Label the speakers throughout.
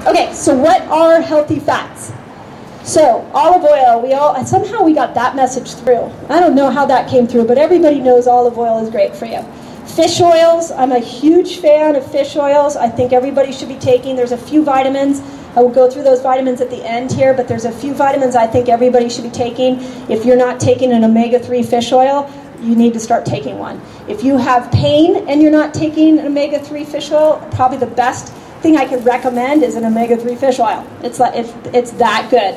Speaker 1: Okay, so what are healthy fats? So olive oil, somehow we got that message through. I don't know how that came through, but everybody knows olive oil is great for you. Fish oils, I'm a huge fan of fish oils. I think everybody should be taking. There's a few vitamins. I will go through those vitamins at the end here, but there's a few vitamins I think everybody should be taking. If you're not taking an omega-3 fish oil, you need to start taking one. If you have pain and you're not taking an omega-3 fish oil, probably the best thing I could recommend is an omega-3 fish oil. It's that good.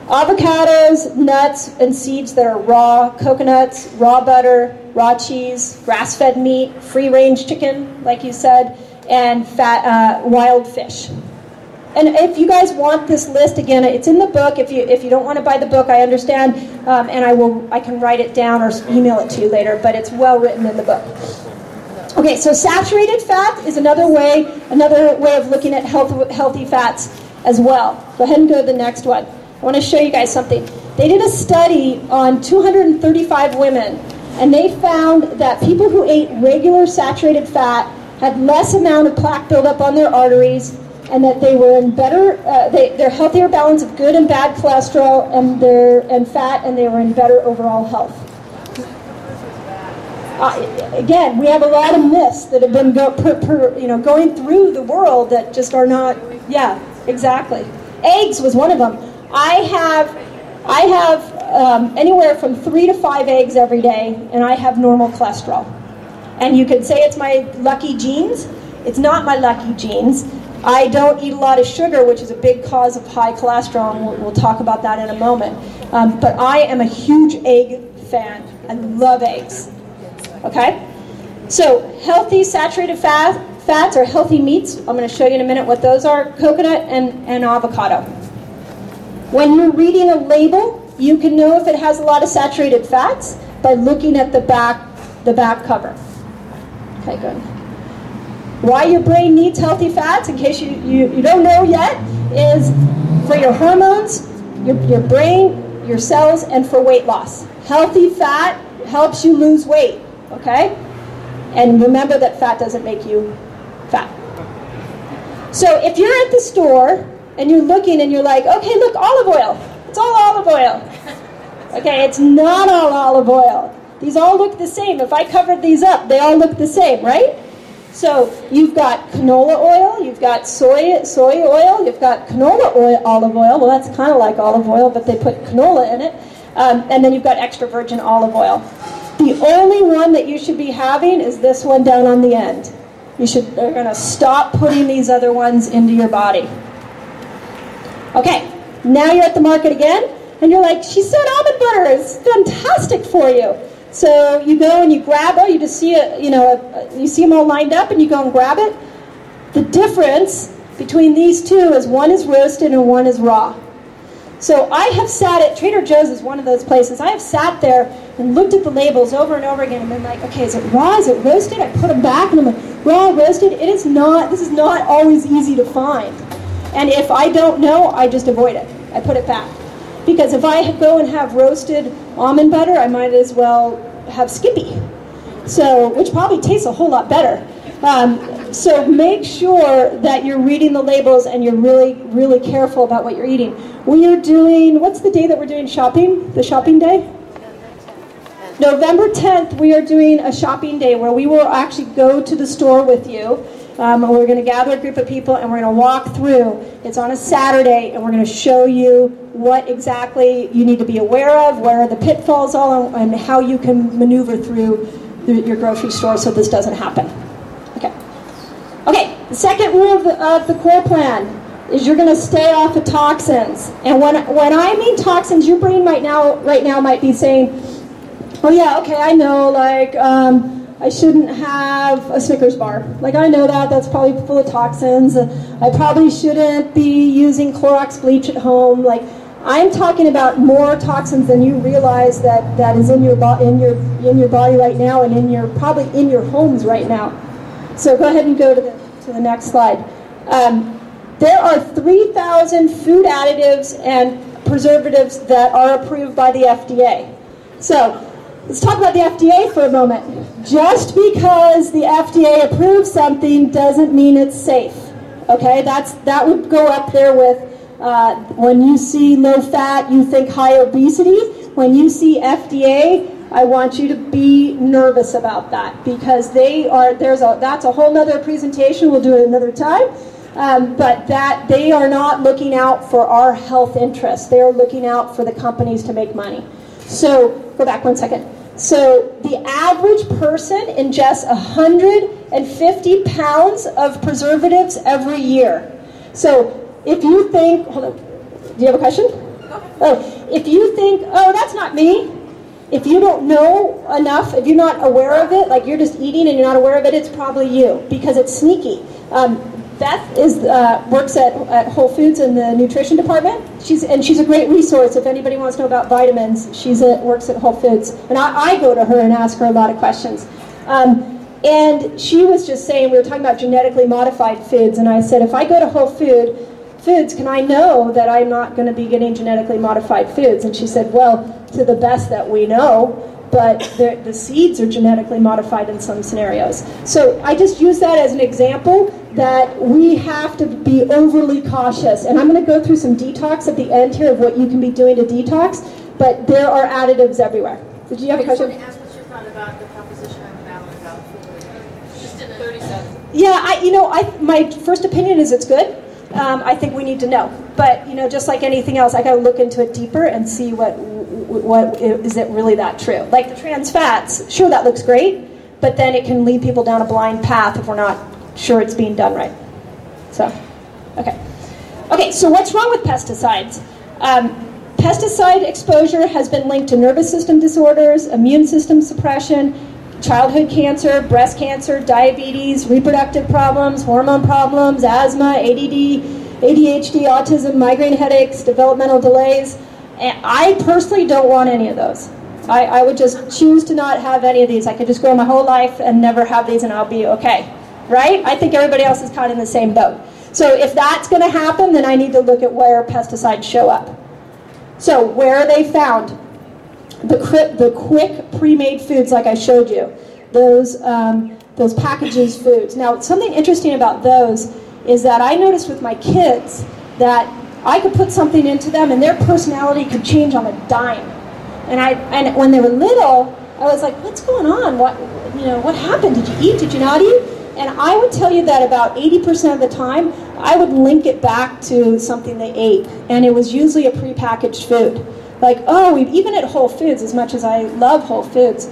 Speaker 1: Avocados, nuts, and seeds that are raw, coconuts, raw butter, raw cheese, grass-fed meat, free-range chicken, like you said, and wild fish. And if you guys want this list, again, it's in the book. If you don't want to buy the book, I understand, and I can write it down or email it to you later, but it's well written in the book. Okay, so saturated fat is another way of looking at healthy fats as well. Go ahead and go to the next one. I want to show you guys something. They did a study on 235 women, and they found that people who ate regular saturated fat had less amount of plaque buildup on their arteries, and that they were in better, their healthier balance of good and bad cholesterol and fat, and they were in better overall health. Again, we have a lot of myths that have been going through the world that just are not. Yeah, exactly. Eggs was one of them. I have anywhere from 3 to 5 eggs every day, and I have normal cholesterol. And you could say it's my lucky genes. It's not my lucky genes. I don't eat a lot of sugar, which is a big cause of high cholesterol, and we'll talk about that in a moment. But I am a huge egg fan. I love eggs. Okay? So healthy saturated fats or healthy meats, I'm going to show you in a minute what those are, coconut and avocado. When you're reading a label, you can know if it has a lot of saturated fats by looking at the back cover. Okay, good. Why your brain needs healthy fats, in case you don't know yet, is for your hormones, your brain, your cells, and for weight loss. Healthy fat helps you lose weight, okay? And remember that fat doesn't make you fat. So if you're at the store and you're looking and you're like, okay, look, olive oil. It's all olive oil. Okay, it's not all olive oil. These all look the same. If I covered these up, they all look the same, right? So you've got canola oil, you've got soy oil, you've got canola oil, olive oil. Well, that's kind of like olive oil, but they put canola in it. And then you've got extra virgin olive oil. The only one that you should be having is this one down on the end. They're going to stop putting these other ones into your body. Okay, now you're at the market again, and you're like, she said almond butter is fantastic for you. So you go and you grab it, you just see it, you see them all lined up, and you go and grab it. The difference between these two is one is roasted and one is raw. So I have sat at, Trader Joe's is one of those places, I have sat there and looked at the labels over and over again and been like, okay, is it raw, is it roasted? I put them back and I'm like, raw, roasted? This is not always easy to find. And if I don't know, I just avoid it. I put it back. Because if I go and have roasted almond butter, I might as well have Skippy. So, which probably tastes a whole lot better. So make sure that you're reading the labels and you're really, really careful about what you're eating. We are doing, what's the day that we're doing shopping? The shopping day? November 10th, we are doing a shopping day where we will actually go to the store with you. We're going to gather a group of people and we're going to walk through. It's on a Saturday and we're going to show you what exactly you need to be aware of, where are the pitfalls all, and how you can maneuver through your grocery store so this doesn't happen. Okay, the second rule of the core plan is you're going to stay off of toxins. And when I mean toxins, your brain right now might be saying, oh yeah, okay, I know, like, I shouldn't have a Snickers bar. Like, I know that's probably full of toxins. I probably shouldn't be using Clorox bleach at home. Like, I'm talking about more toxins than you realize that is in your body right now, and probably in your homes right now. So go ahead and go to the next slide. There are 3,000 food additives and preservatives that are approved by the FDA. So let's talk about the FDA for a moment. Just because the FDA approves something doesn't mean it's safe. Okay, that would go up there with when you see low fat, you think high obesity. When you see FDA, I want you to be nervous about that, because that's a whole nother presentation. We'll do it another time. But that they are not looking out for our health interests. They are looking out for the companies to make money. So, go back 1 second. So, the average person ingests 150 pounds of preservatives every year. So, if you think, hold on, do you have a question? Oh, if you think, oh, that's not me. If you don't know enough, if you're not aware of it, like you're just eating and you're not aware of it, it's probably you, because it's sneaky. Beth works at Whole Foods in the nutrition department. She's a great resource if anybody wants to know about vitamins. Works at Whole Foods, and I go to her and ask her a lot of questions. And she was just saying, we were talking about genetically modified foods, and I said, if I go to Whole Foods, can I know that I'm not going to be getting genetically modified foods? And she said, well, to the best that we know, but the seeds are genetically modified in some scenarios. So I just use that as an example that we have to be overly cautious. And I'm going to go through some detox at the end here of what you can be doing to detox, but there are additives everywhere. Did you have a question?
Speaker 2: I just want to ask what's your thought about the proposition I'm about food? Just in 30 seconds.
Speaker 1: Yeah, my first opinion is it's good. I think we need to know. But, just like anything else, I got to look into it deeper and see what is it really that true. Like the trans fats, sure, that looks great, but then it can lead people down a blind path if we're not sure it's being done right. So, okay, so what's wrong with pesticides? Pesticide exposure has been linked to nervous system disorders, immune system suppression, childhood cancer, breast cancer, diabetes, reproductive problems, hormone problems, asthma, ADD, ADHD, autism, migraine headaches, developmental delays. And I personally don't want any of those. I would just choose to not have any of these. I could just grow my whole life and never have these and I'll be okay. Right? I think everybody else is kind of in the same boat. So if that's going to happen, then I need to look at where pesticides show up. So where are they found? The quick pre-made foods like I showed you. Those packages foods. Now, something interesting about those is that I noticed with my kids that I could put something into them and their personality could change on a dime. And when they were little, I was like, what's going on? What happened? Did you eat? Did you not eat? And I would tell you that about 80% of the time, I would link it back to something they ate. And it was usually a prepackaged food. Like, even at Whole Foods, as much as I love Whole Foods,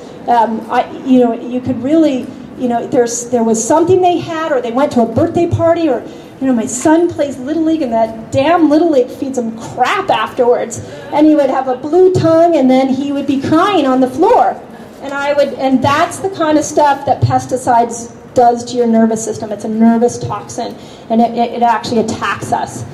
Speaker 1: you could really, there was something they had, or they went to a birthday party, or, my son plays Little League, and that damn Little League feeds him crap afterwards. And he would have a blue tongue, and then he would be crying on the floor. And that's the kind of stuff that pesticides does to your nervous system. It's a nervous toxin, and it actually attacks us.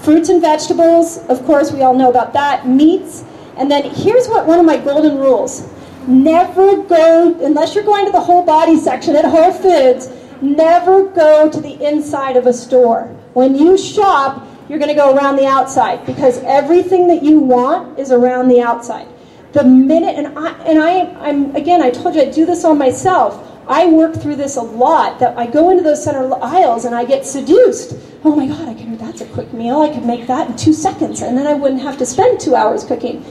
Speaker 1: Fruits and vegetables, of course, we all know about that. Meats. And then here's one of my golden rules. Never go, unless you're going to the whole body section at Whole Foods, never go to the inside of a store. When you shop, you're going to go around the outside, because everything that you want is around the outside. The minute, I told you I do this on myself. I work through this a lot, that I go into those center aisles and I get seduced. Oh my God, that's a quick meal. I could make that in 2 seconds, and then I wouldn't have to spend 2 hours cooking.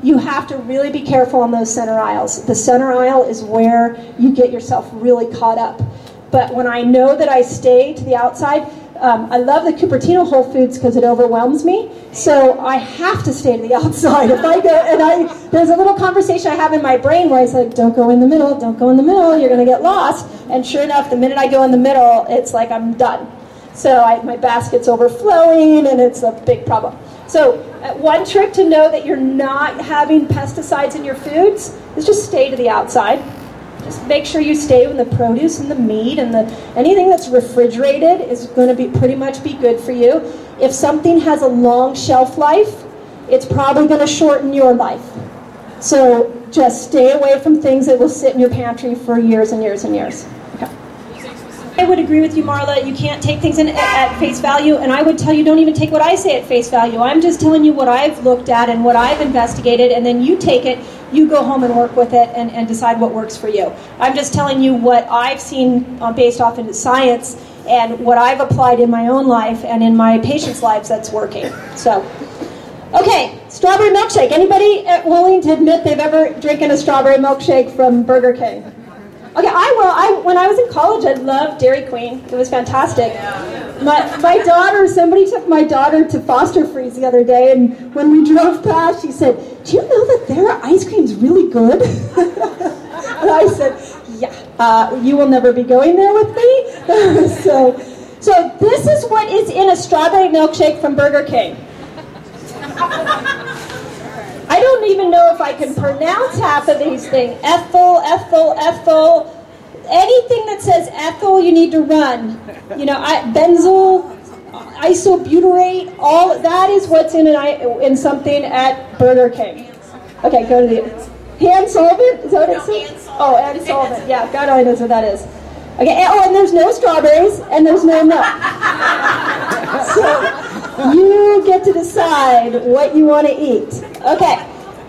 Speaker 1: You have to really be careful on those center aisles. The center aisle is where you get yourself really caught up. But when I know that I stay to the outside, I love the Cupertino Whole Foods because it overwhelms me. So I have to stay to the outside. If I go, there's a little conversation I have in my brain where I say, don't go in the middle, don't go in the middle, you're going to get lost. And sure enough, the minute I go in the middle, it's like I'm done. So my basket's overflowing, and it's a big problem. So one trick to know that you're not having pesticides in your foods is just stay to the outside. Just make sure you stay with the produce and the meat, and anything that's refrigerated is going to be pretty much be good for you. If something has a long shelf life, it's probably going to shorten your life. So just stay away from things that will sit in your pantry for years and years and years. Okay. I would agree with you, Marla. You can't take things in at face value, and I would tell you don't even take what I say at face value. I'm just telling you what I've looked at and what I've investigated, and then you take it, you go home and work with it and decide what works for you. I'm just telling you what I've seen based off into science, and what I've applied in my own life and in my patients' lives that's working. So, okay, strawberry milkshake. Anybody willing to admit they've ever drinking a strawberry milkshake from Burger King? Okay, when I was in college, I loved Dairy Queen. It was fantastic. My daughter, somebody took my daughter to Foster Freeze the other day, and when we drove past, she said, "Do you know that their ice cream's really good?" And I said, "Yeah, you will never be going there with me." So this is what is in a strawberry milkshake from Burger King. I don't even know if I can pronounce half of these things. Ethyl. Anything that says ethyl, you need to run. You know, benzyl, isobutyrate, all that is what's in something at Burger King. Okay, go to the hand solvent. Is that what it says? Oh, hand solvent. Yeah, God only knows what that is. Okay. And there's no strawberries and there's no milk. So you get to decide what you want to eat. Okay.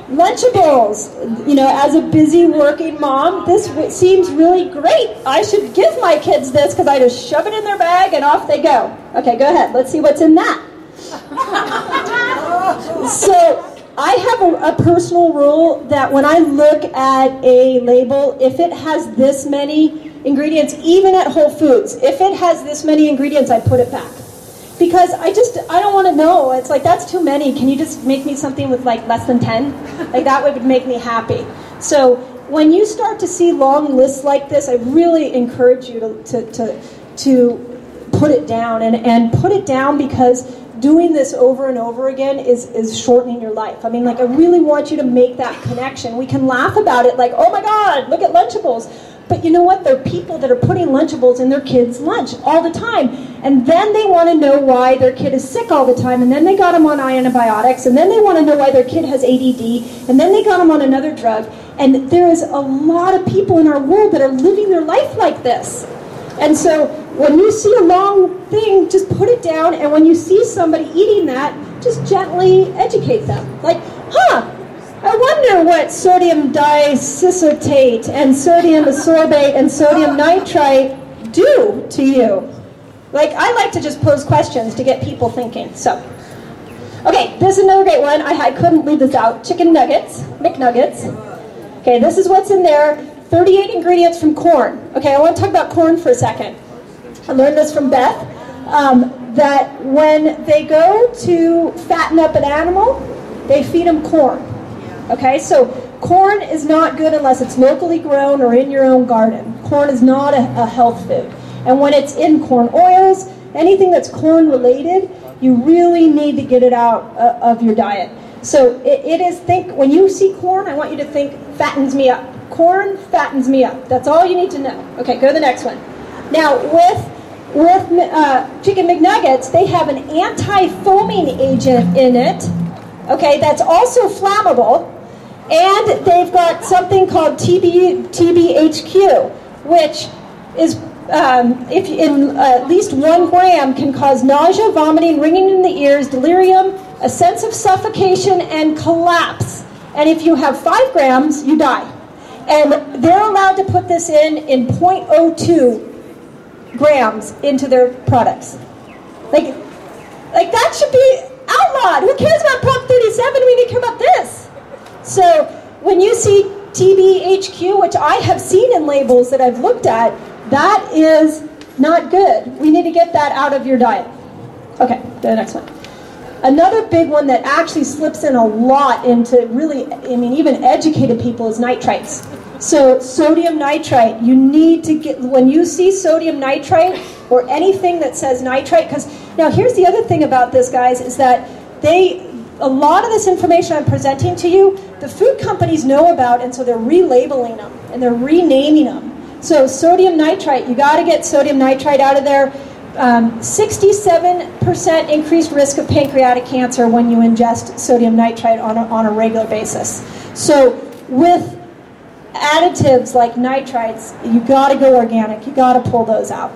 Speaker 1: Lunchables. You know, as a busy working mom, this seems really great. I should give my kids this because I just shove it in their bag and off they go. Okay, go ahead. Let's see what's in that. So I have a personal rule that when I look at a label, if it has this many ingredients, even at Whole Foods, if it has this many ingredients, I put it back. Because I don't want to know. It's like, that's too many. Can you just make me something with like less than 10? Like that would make me happy. So when you start to see long lists like this, I really encourage you to put it down. And put it down because doing this over and over again is shortening your life. I mean, like, I really want you to make that connection. We can laugh about it like, oh my God, look at Lunchables. But you know what? There are people that are putting Lunchables in their kids' lunch all the time. And then they want to know why their kid is sick all the time. And then they got them on antibiotics. And then they want to know why their kid has ADD. And then they got them on another drug. And there is a lot of people in our world that are living their life like this. And so when you see a long thing, just put it down. And when you see somebody eating that, just gently educate them. Like, I wonder what sodium diasicetate and sodium ascorbate and sodium nitrite do to you. Like, I like to just pose questions to get people thinking. So, okay, this is another great one. I couldn't leave this out. Chicken nuggets, McNuggets. Okay, this is what's in there. 38 ingredients from corn. Okay, I want to talk about corn for a second. I learned this from Beth, that when they go to fatten up an animal, they feed them corn. Okay, so corn is not good unless it's locally grown or in your own garden. Corn is not a health food. And when it's in corn oils, anything that's corn related, you really need to get it out of your diet. So it is, when you see corn, I want you to think, fattens me up. Corn fattens me up. That's all you need to know. Okay, go to the next one. Now, with Chicken McNuggets, they have an anti-foaming agent in it. Okay, that's also flammable. And they've got something called TBHQ, which is, if in at least 1 gram, can cause nausea, vomiting, ringing in the ears, delirium, a sense of suffocation, and collapse. And if you have 5 grams, you die. And they're allowed to put this in 0.02 grams into their products. Like that should be outlawed. Who cares about Prop 37? We need to care about this. So when you see TBHQ, which I have seen in labels that I've looked at, that is not good. We need to get that out of your diet. Okay, go to the next one. Another big one that actually slips in a lot into really, even educated people is nitrites. So sodium nitrite, you need to get, when you see sodium nitrite or anything that says nitrite, because now here's the other thing about this, guys, is that a lot of this information I'm presenting to you, the food companies know about, and so they're relabeling them and they're renaming them. So sodium nitrite, you got to get sodium nitrite out of there. 67% increased risk of pancreatic cancer when you ingest sodium nitrite on a regular basis. So with additives like nitrites, you got to go organic. You got to pull those out.